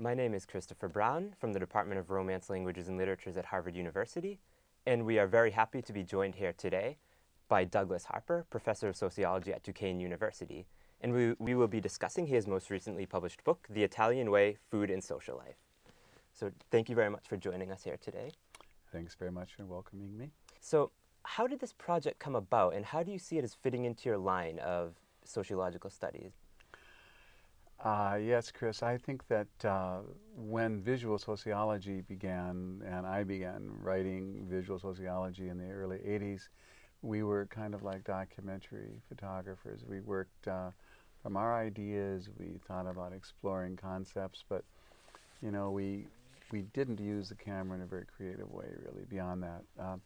My name is Christopher Brown from the Department of Romance, Languages, and Literatures at Harvard University, and we are very happy to be joined here today by Douglas Harper, Professor of Sociology at Duquesne University, and we will be discussing his most recently published book, The Italian Way, Food and Social Life. So thank you very much for joining us here today. Thanks very much for welcoming me. So how did this project come about, and how do you see it as fitting into your line of sociological studies? Yes, Chris, I think that when visual sociology began, and I began writing visual sociology in the early 80s, we were kind of like documentary photographers. We worked from our ideas, we thought about exploring concepts, but you know, we didn't use the camera in a very creative way, really, beyond that.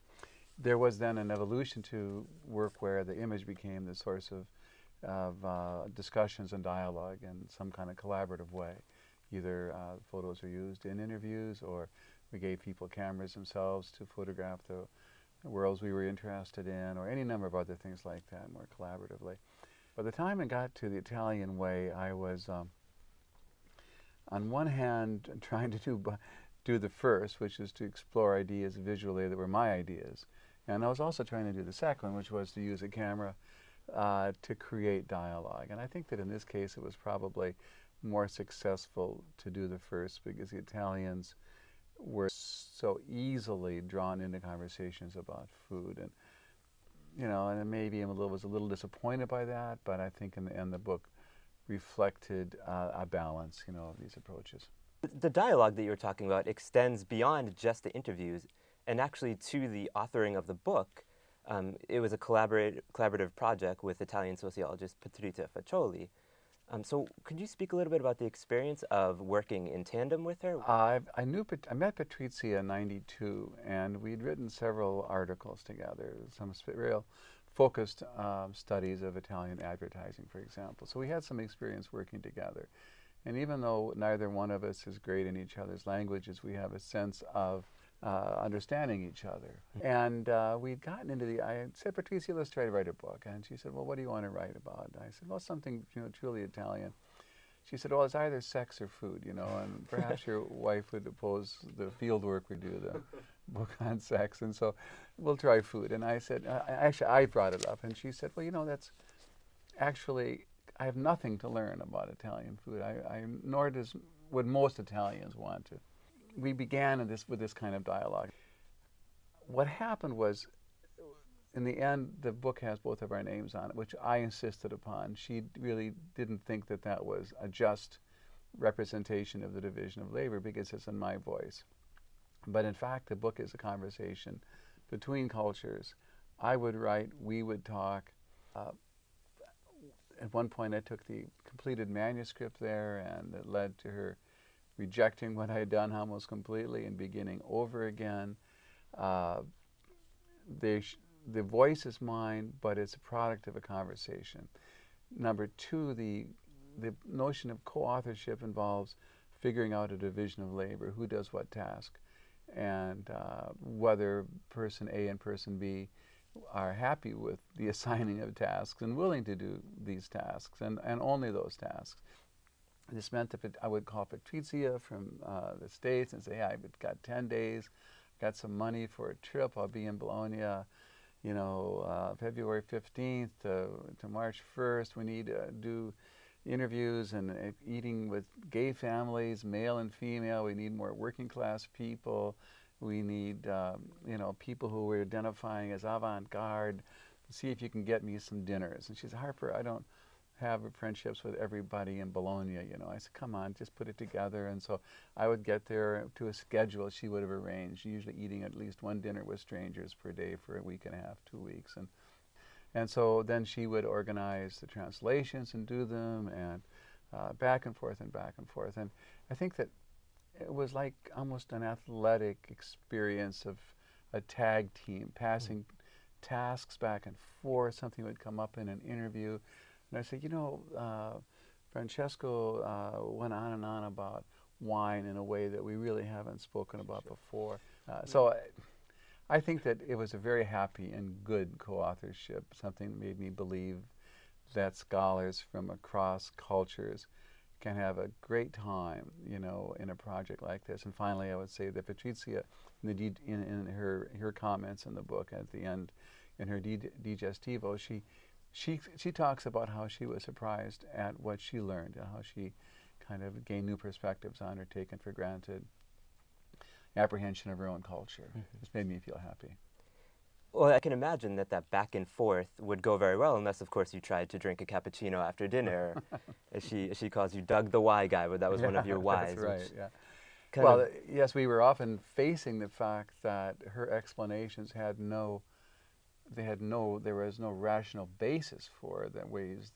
There was then an evolution to work where the image became the source of discussions and dialogue in some kind of collaborative way. Either photos were used in interviews, or we gave people cameras themselves to photograph the worlds we were interested in, or any number of other things like that more collaboratively. By the time it got to the Italian way, I was on one hand trying to do the first, which is to explore ideas visually that were my ideas, and I was also trying to do the second, which was to use a camera to create dialogue. And I think that in this case it was probably more successful to do the first, because the Italians were so easily drawn into conversations about food, and you know, and maybe I was a little disappointed by that, but I think in the end the book reflected a balance, you know, of these approaches. The dialogue that you were talking about extends beyond just the interviews and actually to the authoring of the book. It was a collaborative project with Italian sociologist Patrizia Faccioli. So could you speak a little bit about the experience of working in tandem with her? I met Patrizia in '92, and we'd written several articles together, some real focused studies of Italian advertising, for example. So we had some experience working together. And even though neither one of us is great in each other's languages, we have a sense of understanding each other. And we'd gotten into I said, Patrizia, let's try to write a book. And she said, well, what do you want to write about? I said, well, something, you know, truly Italian. She said, well, it's either sex or food, you know, and perhaps your wife would oppose the field work we do, the book on sex, and so we'll try food. And I said, actually, I brought it up, and she said, well, you know, that's actually, I have nothing to learn about Italian food, nor would most Italians want to. We began with this kind of dialogue. What happened was, in the end, the book has both of our names on it, which I insisted upon. She really didn't think that that was a just representation of the division of labor, because it's in my voice. But in fact, the book is a conversation between cultures. I would write, we would talk. At one point, I took the completed manuscript there, and it led to her rejecting what I had done almost completely and beginning over again. The voice is mine, but it's a product of a conversation. Number two, the notion of co-authorship involves figuring out a division of labor, who does what task, and whether person A and person B are happy with the assigning of tasks and willing to do these tasks, and only those tasks. This meant that I would call Patrizia from the States and say, hey, I've got 10 days, got some money for a trip, I'll be in Bologna, you know, February 15th to March 1st. We need to do interviews and eating with gay families, male and female. We need more working class people. We need, you know, people who we're identifying as avant-garde. See if you can get me some dinners. And she said, Harper, I don't have friendships with everybody in Bologna, you know. I said, come on, just put it together. And so I would get there to a schedule she would have arranged, usually eating at least one dinner with strangers per day for a week and a half, 2 weeks. And so then she would organize the translations and do them, and back and forth and back and forth. And I think that it was like almost an athletic experience of a tag team, passing tasks back and forth. Something would come up in an interview. And I said, you know, Francesco went on and on about wine in a way that we really haven't spoken about before. So I think that it was a very happy and good co-authorship, something that made me believe that scholars from across cultures can have a great time, you know, in a project like this. And finally, I would say that Patrizia, in her comments in the book at the end, in her Digestivo, she talks about how she was surprised at what she learned and how she kind of gained new perspectives on her taken for granted apprehension of her own culture. It's made me feel happy. Well, I can imagine that that back and forth would go very well, unless, of course, you tried to drink a cappuccino after dinner. as she calls you Doug the Y guy, but that was one of your Ys. That's right, yeah. Well, yes, we were often facing the fact that her explanations there was no rational basis for the ways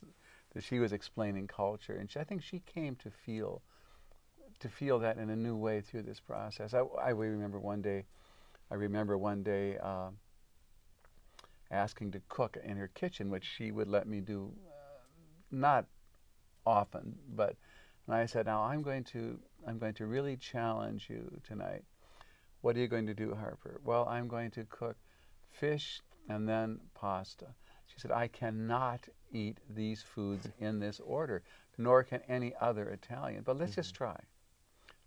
that she was explaining culture. And I think she came to feel that in a new way through this process. I remember one day asking to cook in her kitchen, which she would let me do not often, but and I said, now I'm going to really challenge you tonight. What are you going to do, Harper? Well, I'm going to cook fish and then pasta. She said, I cannot eat these foods in this order, nor can any other Italian, but let's just try.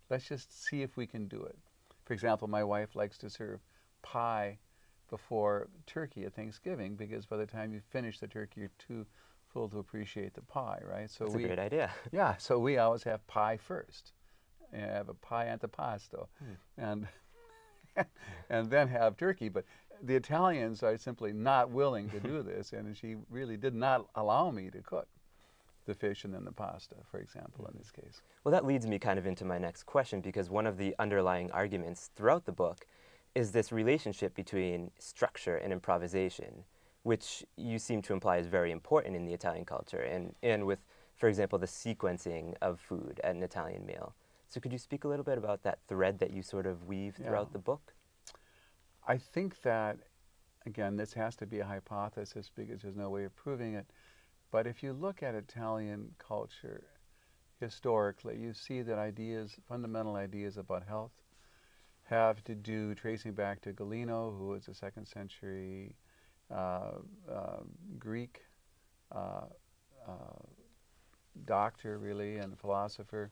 Let's just see if we can do it. For example, my wife likes to serve pie before turkey at Thanksgiving, because by the time you finish the turkey, you're too full to appreciate the pie, right? So that's a great idea. Yeah, so we always have pie first. Have a pie antipasto, and then have turkey. But the Italians are simply not willing to do this, and she really did not allow me to cook the fish and then the pasta, for example, in this case. Well, that leads me kind of into my next question, because one of the underlying arguments throughout the book is this relationship between structure and improvisation, which you seem to imply is very important in the Italian culture, and with, for example, the sequencing of food at an Italian meal. So could you speak a little bit about that thread that you sort of weave throughout the book? I think that, again, this has to be a hypothesis because there's no way of proving it, but if you look at Italian culture historically, you see that fundamental ideas about health, have to do, tracing back to Galeno, who was a 2nd century Greek doctor, really, and philosopher.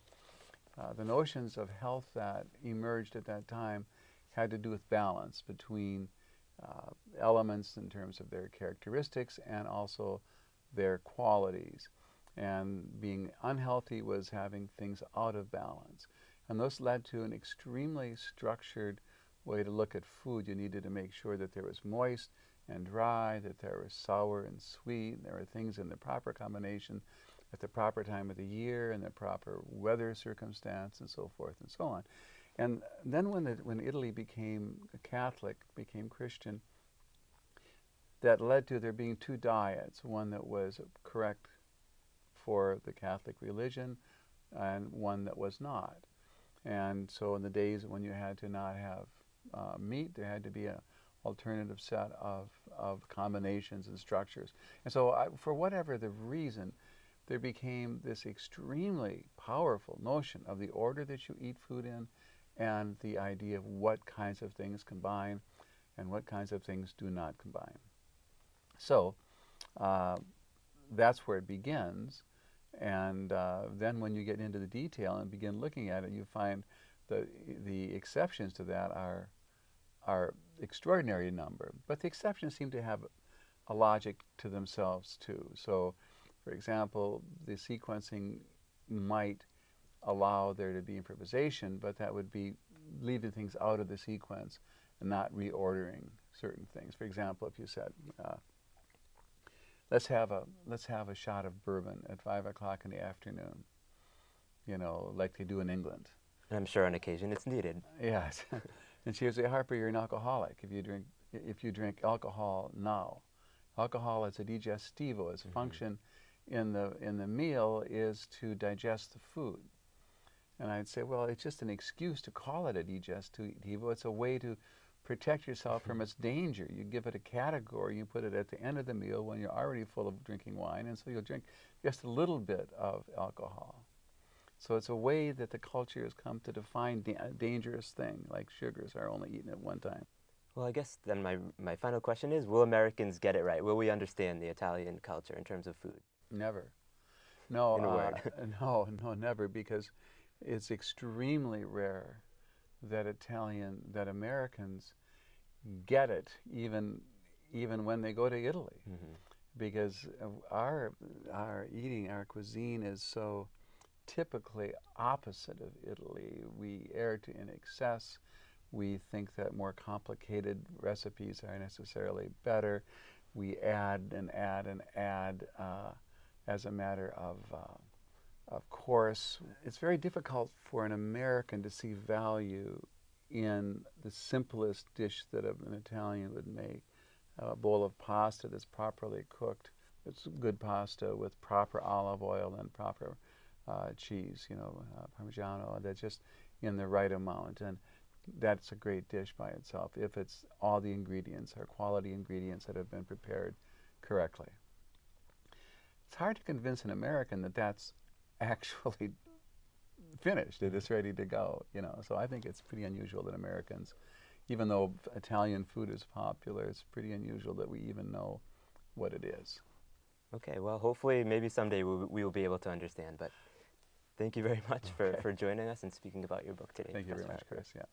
The notions of health that emerged at that time had to do with balance between elements in terms of their characteristics and also their qualities. And being unhealthy was having things out of balance. And those led to an extremely structured way to look at food. You needed to make sure that there was moist and dry, that there was sour and sweet, and there were things in the proper combination at the proper time of the year and the proper weather circumstance and so forth and so on. And then when Italy became Catholic, became Christian, that led to there being 2 diets, one that was correct for the Catholic religion and one that was not. And so in the days when you had to not have meat, there had to be an alternative set of combinations and structures. And so for whatever the reason, there became this extremely powerful notion of the order that you eat food in and the idea of what kinds of things combine and what kinds of things do not combine. So that's where it begins. And then when you get into the detail and begin looking at it, you find the exceptions to that are extraordinary in number. But the exceptions seem to have a logic to themselves too. So, for example, the sequencing might allow there to be improvisation, but that would be leaving things out of the sequence and not reordering certain things. For example, if you said, let's have a shot of bourbon at 5 o'clock in the afternoon, you know, like they do in England. And I'm sure on occasion it's needed. Yes. And she would say, Harper, you're an alcoholic if you drink alcohol now. Alcohol as a digestivo, its function in the meal is to digest the food. And I'd say, well, it's just an excuse to call it a digestivo. It's a way to protect yourself from its danger. You give it a category, you put it at the end of the meal when you're already full of drinking wine, and so you'll drink just a little bit of alcohol. So it's a way that the culture has come to define a dangerous thing, like sugars are only eaten at one time. Well, I guess then my final question is, will Americans get it right? Will we understand the Italian culture in terms of food? Never. No, in a word? no, never, because it's extremely rare that that Americans get it even when they go to Italy, because our eating, our cuisine is so typically opposite of Italy. We err in excess. We think that more complicated recipes are necessarily better. We add and add and add as a matter of course. It's very difficult for an American to see value in the simplest dish that an Italian would make. A bowl of pasta that's properly cooked. It's good pasta with proper olive oil and proper cheese, Parmigiano, that's just in the right amount. And that's a great dish by itself if it's all the ingredients are quality ingredients that have been prepared correctly. It's hard to convince an American that that's actually finished, that it's ready to go, So I think it's pretty unusual that Americans, even though Italian food is popular, it's pretty unusual that we even know what it is. Okay, well, hopefully maybe someday we will be able to understand, but thank you very much for joining us and speaking about your book today. Thank you very much, Harper. Chris. Yeah.